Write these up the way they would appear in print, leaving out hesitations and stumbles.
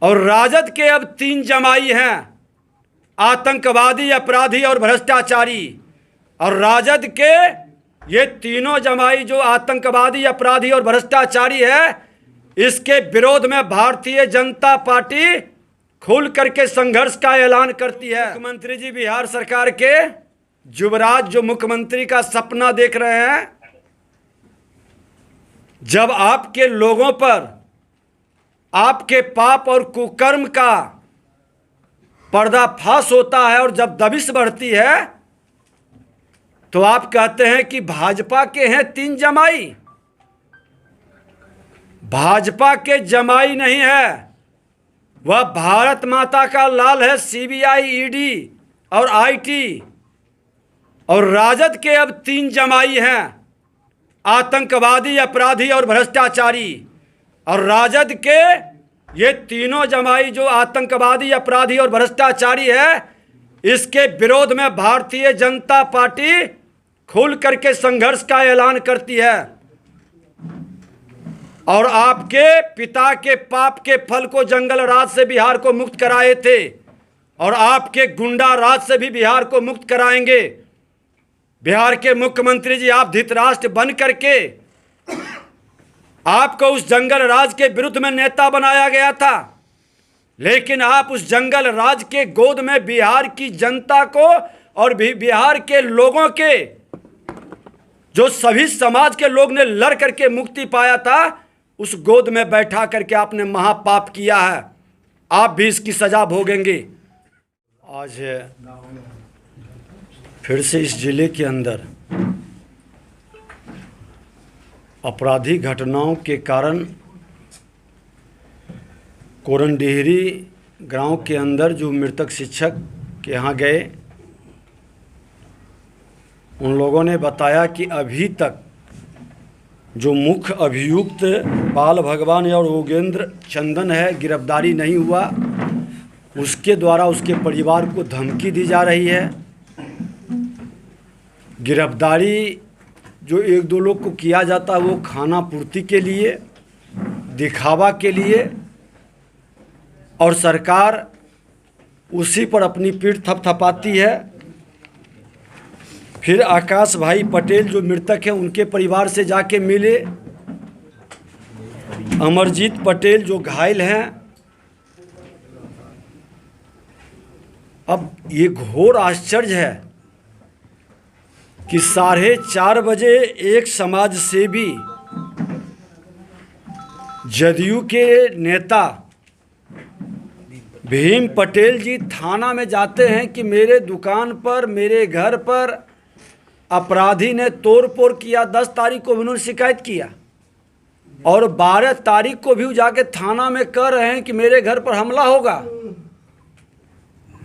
और राजद के अब 3 जमाई हैं, आतंकवादी, अपराधी और भ्रष्टाचारी। और राजद के ये तीनों जमाई जो आतंकवादी, अपराधी और भ्रष्टाचारी है, इसके विरोध में भारतीय जनता पार्टी खुल करके संघर्ष का ऐलान करती है। मुख्यमंत्री जी बिहार सरकार के युवराज जो मुख्यमंत्री का सपना देख रहे हैं, जब आपके लोगों पर आपके पाप और कुकर्म का पर्दाफाश होता है और जब दबिश बढ़ती है, तो आप कहते हैं कि भाजपा के हैं 3 जमाई। भाजपा के जमाई नहीं है, वह भारत माता का लाल है, सीबीआई, ईडी और आईटी। और राजद के अब 3 जमाई हैं, आतंकवादी, अपराधी और भ्रष्टाचारी। और राजद के ये तीनों जमाई जो आतंकवादी, अपराधी और भ्रष्टाचारी है, इसके विरोध में भारतीय जनता पार्टी खुल करके संघर्ष का ऐलान करती है। और आपके पिता के पाप के फल को जंगल राज से बिहार को मुक्त कराए थे, और आपके गुंडा राज से भी बिहार को मुक्त कराएंगे। बिहार के मुख्यमंत्री जी, आप धृतराष्ट्र बन करके आपको उस जंगल राज के विरुद्ध में नेता बनाया गया था, लेकिन आप उस जंगल राज के गोद में बिहार की जनता को और भी बिहार के लोगों के, जो सभी समाज के लोग ने लड़ करके मुक्ति पाया था, उस गोद में बैठा करके आपने महापाप किया है। आप भी इसकी सजा भोगेंगे। आज फिर से इस जिले के अंदर आपराधिक घटनाओं के कारण कोरनडेहरी गांव के अंदर जो मृतक शिक्षक के यहाँ गए, उन लोगों ने बताया कि अभी तक जो मुख्य अभियुक्त बाल भगवान और योगेंद्र चंदन है, गिरफ्तारी नहीं हुआ। उसके द्वारा उसके परिवार को धमकी दी जा रही है। गिरफ्तारी जो 1-2 लोग को किया जाता है, वो खाना पूर्ति के लिए, दिखावा के लिए, और सरकार उसी पर अपनी पीठ थपथपाती है। फिर आकाश भाई पटेल जो मृतक हैं, उनके परिवार से जाके मिले। अमरजीत पटेल जो घायल हैं। अब ये घोर आश्चर्य है कि 4:30 बजे एक समाज सेवी, जदयू के नेता भीम पटेल जी थाना में जाते हैं कि मेरे दुकान पर, मेरे घर पर अपराधी ने तोड़फोड़ किया। 10 तारीख को भी उन्होंने शिकायत किया, और 12 तारीख को भी जाके थाना में कह रहे हैं कि मेरे घर पर हमला होगा।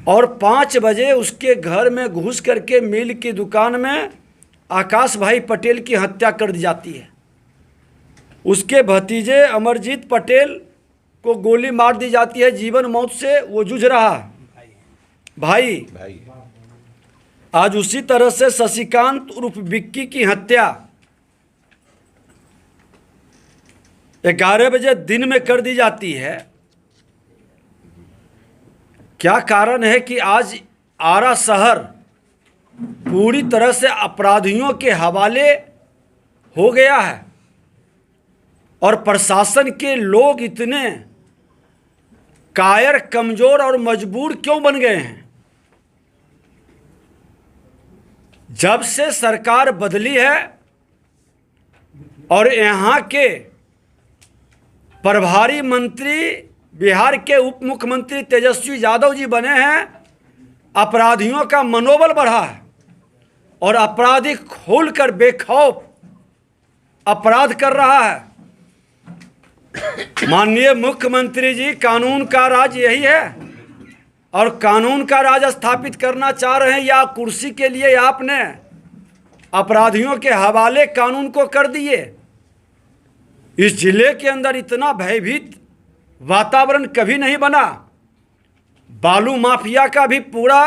और 5 बजे उसके घर में घुस करके मिल की दुकान में आकाश भाई पटेल की हत्या कर दी जाती है। उसके भतीजे अमरजीत पटेल को गोली मार दी जाती है। जीवन मौत से वो जूझ रहा भाई। आज उसी तरह से शशिकांत उर्फ विक्की की हत्या 11 बजे दिन में कर दी जाती है। क्या कारण है कि आज आरा शहर पूरी तरह से अपराधियों के हवाले हो गया है, और प्रशासन के लोग इतने कायर, कमजोर और मजबूर क्यों बन गए हैं? जब से सरकार बदली है और यहाँ के प्रभारी मंत्री बिहार के उप मुख्यमंत्री तेजस्वी यादव जी बने हैं, अपराधियों का मनोबल बढ़ा है और अपराधी खोलकर बेखौफ अपराध कर रहा है। माननीय मुख्यमंत्री जी, कानून का राज यही है, और कानून का राज स्थापित करना चाह रहे हैं, या कुर्सी के लिए आपने अपराधियों के हवाले कानून को कर दिए। इस जिले के अंदर इतना भयभीत वातावरण कभी नहीं बना। बालू माफिया का भी पूरा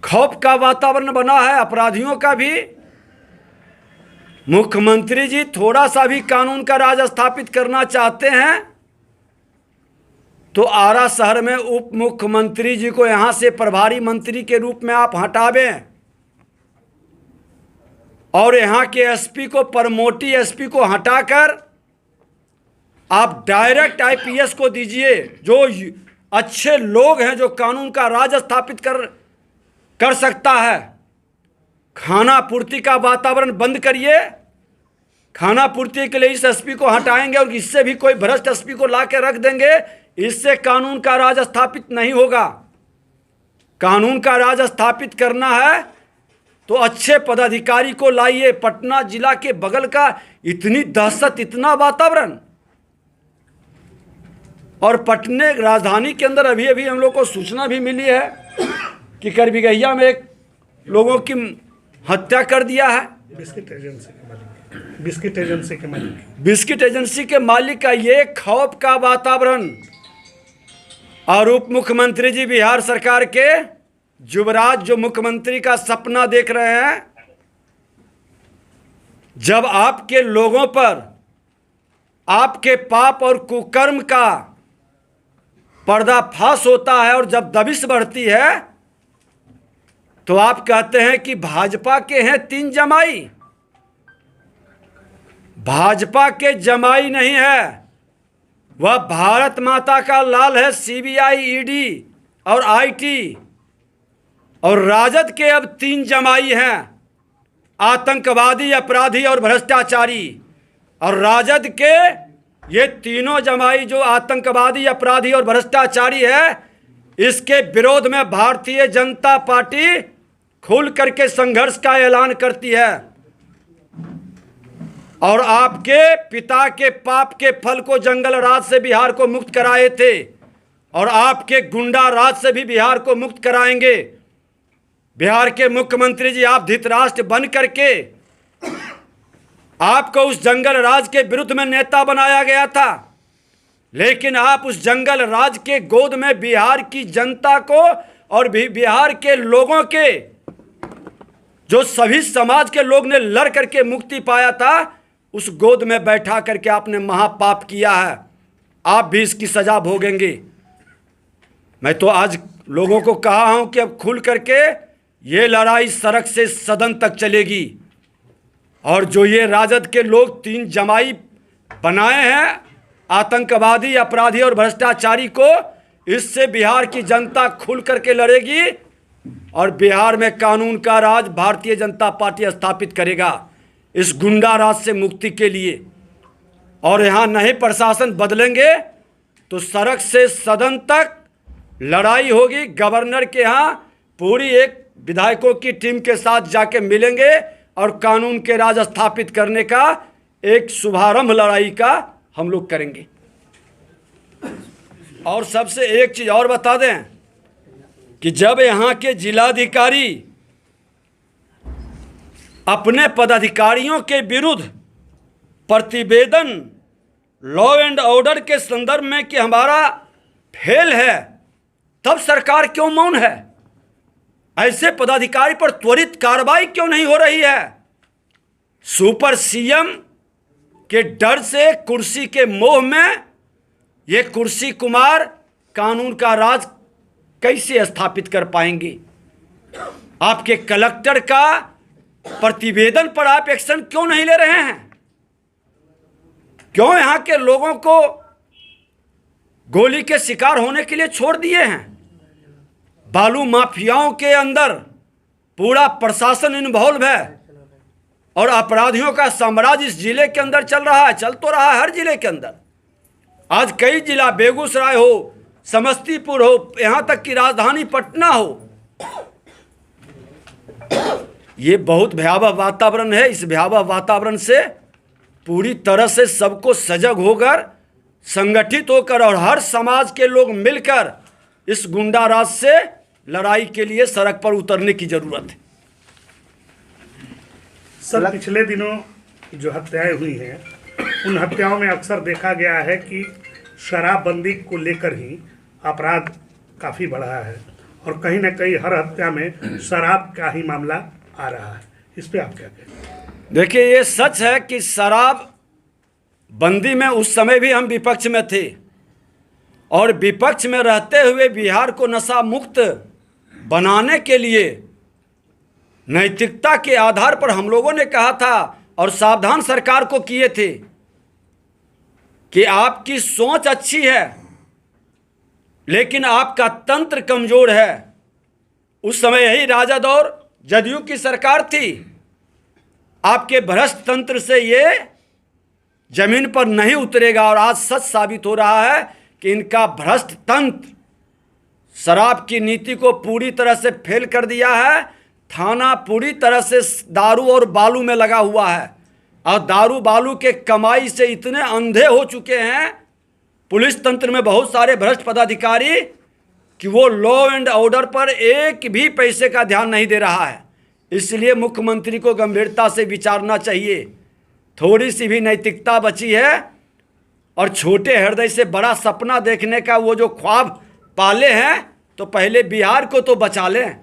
खौफ का वातावरण बना है, अपराधियों का भी। मुख्यमंत्री जी थोड़ा सा भी कानून का राज स्थापित करना चाहते हैं तो आरा शहर में उप मुख्यमंत्री जी को यहाँ से प्रभारी मंत्री के रूप में आप हटावें और यहाँ के एसपी को, प्रमोटी एसपी को हटाकर आप डायरेक्ट आईपीएस को दीजिए। जो अच्छे लोग हैं, जो कानून का राज स्थापित कर सकता है। खाना पूर्ति का वातावरण बंद करिए। खाना पूर्ति के लिए इस एसपी को हटाएंगे और इससे भी कोई भ्रष्ट एसपी को ला के रख देंगे, इससे कानून का राज स्थापित नहीं होगा। कानून का राज स्थापित करना है तो अच्छे पदाधिकारी को लाइए। पटना जिला के बगल का इतनी दहशत, इतना वातावरण, और पटने राजधानी के अंदर अभी अभी हम लोग को सूचना भी मिली है कि करबिगहिया में एक लोगों की हत्या कर दिया है। बिस्किट एजेंसी के मालिक, बिस्किट एजेंसी के मालिक, बिस्किट एजेंसी के मालिक का ये खौफ का वातावरण। और उप मुख्यमंत्री जी बिहार सरकार के युवराज, जो मुख्यमंत्री का सपना देख रहे हैं, जब आपके लोगों पर आपके पाप और कुकर्म का पर्दाफाश होता है और जब दबिश बढ़ती है तो आप कहते हैं कि भाजपा के हैं 3 जमाई। भाजपा के जमाई नहीं है, वह भारत माता का लाल है। सीबीआई, ईडी और आईटी और राजद के अब 3 जमाई हैं, आतंकवादी, अपराधी और भ्रष्टाचारी। और राजद के ये तीनों जमाई जो आतंकवादी, अपराधी और भ्रष्टाचारी है, इसके विरोध में भारतीय जनता पार्टी खुल करके संघर्ष का ऐलान करती है। और आपके पिता के पाप के फल को जंगल राज से बिहार को मुक्त कराए थे और आपके गुंडा राज से भी बिहार को मुक्त कराएंगे। बिहार के मुख्यमंत्री जी, आप धृतराष्ट्र बन करके आपको उस जंगल राज के विरुद्ध में नेता बनाया गया था, लेकिन आप उस जंगल राज के गोद में बिहार की जनता को और भी बिहार के लोगों के, जो सभी समाज के लोग ने लड़ करके मुक्ति पाया था, उस गोद में बैठा करके आपने महापाप किया है। आप भी इसकी सजा भोगेंगे। मैं तो आज लोगों को कहा हूं कि अब खुल करके ये लड़ाई सड़क से सदन तक चलेगी। और जो ये राजद के लोग 3 जमाई बनाए हैं, आतंकवादी, अपराधी और भ्रष्टाचारी को, इससे बिहार की जनता खुल करके लड़ेगी और बिहार में कानून का राज भारतीय जनता पार्टी स्थापित करेगा इस गुंडा राज से मुक्ति के लिए। और यहाँ नहीं प्रशासन बदलेंगे तो सड़क से सदन तक लड़ाई होगी। गवर्नर के यहाँ पूरी एक विधायकों की टीम के साथ जाके मिलेंगे और कानून के राज स्थापित करने का एक शुभारंभ लड़ाई का हम लोग करेंगे। और सबसे एक चीज़ और बता दें कि जब यहाँ के जिलाधिकारी अपने पदाधिकारियों के विरुद्ध प्रतिवेदन लॉ एंड ऑर्डर के संदर्भ में कि हमारा फेल है, तब सरकार क्यों मौन है? ऐसे पदाधिकारी पर त्वरित कार्रवाई क्यों नहीं हो रही है? सुपर सीएम के डर से, कुर्सी के मोह में ये कुर्सी कुमार कानून का राज कैसे स्थापित कर पाएंगे? आपके कलेक्टर का प्रतिवेदन पर आप एक्शन क्यों नहीं ले रहे हैं? क्यों यहाँ के लोगों को गोली के शिकार होने के लिए छोड़ दिए हैं? बालू माफियाओं के अंदर पूरा प्रशासन इन्वॉल्व है और अपराधियों का साम्राज्य इस जिले के अंदर चल रहा है, चल तो रहा है हर जिले के अंदर। आज कई जिला, बेगूसराय हो, समस्तीपुर हो, यहाँ तक कि राजधानी पटना हो, ये बहुत भयावह वातावरण है। इस भयावह वातावरण से पूरी तरह से सबको सजग होकर, संगठित होकर और हर समाज के लोग मिलकर इस गुंडा राज से लड़ाई के लिए सड़क पर उतरने की जरूरत है। सर, पिछले दिनों जो हत्याएं हुई हैं, उन हत्याओं में अक्सर देखा गया है कि शराबबंदी को लेकर ही अपराध काफ़ी बढ़ा है और कहीं ना कहीं हर हत्या में शराब का ही मामला आ रहा है। इस पे आप क्या कहते हैं? देखिए, ये सच है कि शराब बंदी में उस समय भी हम विपक्ष में थे और विपक्ष में रहते हुए बिहार को नशा मुक्त बनाने के लिए नैतिकता के आधार पर हम लोगों ने कहा था और सावधान सरकार को किए थे कि आपकी सोच अच्छी है लेकिन आपका तंत्र कमजोर है। उस समय यही राजद और जदयू की सरकार थी। आपके भ्रष्ट तंत्र से ये जमीन पर नहीं उतरेगा और आज सच साबित हो रहा है कि इनका भ्रष्ट तंत्र शराब की नीति को पूरी तरह से फेल कर दिया है। थाना पूरी तरह से दारू और बालू में लगा हुआ है और दारू बालू के कमाई से इतने अंधे हो चुके हैं पुलिस तंत्र में बहुत सारे भ्रष्ट पदाधिकारी कि वो लॉ एंड ऑर्डर पर एक भी पैसे का ध्यान नहीं दे रहा है। इसलिए मुख्यमंत्री को गंभीरता से विचारना चाहिए। थोड़ी सी भी नैतिकता बची है और छोटे हृदय से बड़ा सपना देखने का वो जो ख्वाब पाले हैं तो पहले बिहार को तो बचा लें।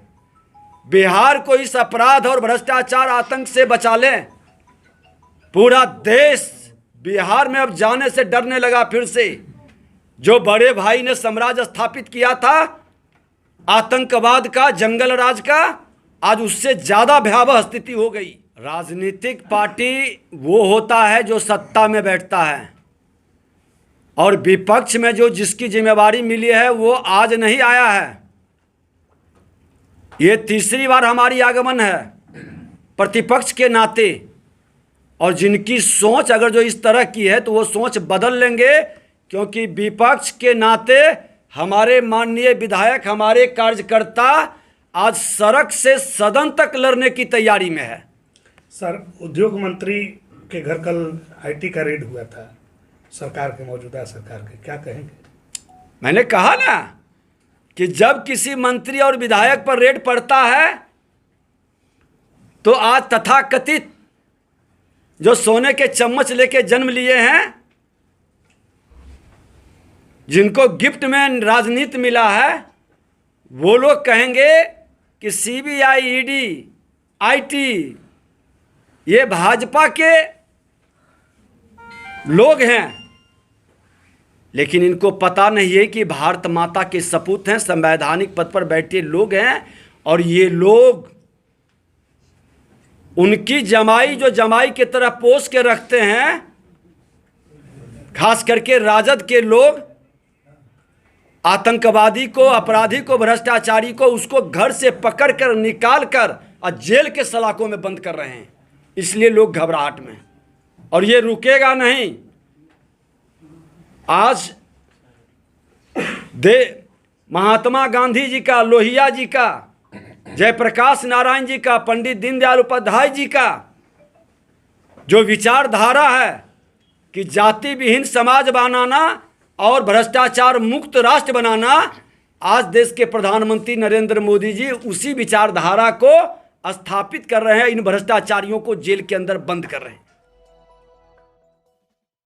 बिहार को इस अपराध और भ्रष्टाचार आतंक से बचा लें। पूरा देश बिहार में अब जाने से डरने लगा। फिर से जो बड़े भाई ने साम्राज्य स्थापित किया था आतंकवाद का, जंगल राज का, आज उससे ज्यादा भयावह स्थिति हो गई। राजनीतिक पार्टी वो होता है जो सत्ता में बैठता है और विपक्ष में जो जिसकी जिम्मेवारी मिली है वो आज नहीं आया है। ये तीसरी बार हमारी आगमन है प्रतिपक्ष के नाते और जिनकी सोच अगर जो इस तरह की है तो वो सोच बदल लेंगे क्योंकि विपक्ष के नाते हमारे माननीय विधायक, हमारे कार्यकर्ता आज सड़क से सदन तक लड़ने की तैयारी में है। सर, उद्योग मंत्री के घर कल आईटी का रेड हुआ था सरकार के, मौजूदा सरकार के, क्या कहेंगे? मैंने कहा ना कि जब किसी मंत्री और विधायक पर रेड पड़ता है तो आज तथाकथित जो सोने के चम्मच लेके जन्म लिए हैं, जिनको गिफ्ट में राजनीति मिला है, वो लोग कहेंगे कि सीबीआई, ईडी, आईटी ये भाजपा के लोग हैं। लेकिन इनको पता नहीं है कि भारत माता के सपूत हैं, संवैधानिक पद पर बैठे लोग हैं और ये लोग उनकी जमाई जो जमाई की तरह पोस के रखते हैं। खास करके राजद के लोग आतंकवादी को, अपराधी को, भ्रष्टाचारी को उसको घर से पकड़ कर निकाल कर और जेल के सलाखों में बंद कर रहे हैं। इसलिए लोग घबराहट में, और ये रुकेगा नहीं। आज महात्मा गांधी जी का, लोहिया जी का, जयप्रकाश नारायण जी का, पंडित दीनदयाल उपाध्याय जी का जो विचारधारा है कि जाति विहीन समाज बनाना और भ्रष्टाचार मुक्त राष्ट्र बनाना, आज देश के प्रधानमंत्री नरेंद्र मोदी जी उसी विचारधारा को स्थापित कर रहे हैं। इन भ्रष्टाचारियों को जेल के अंदर बंद कर रहे हैं।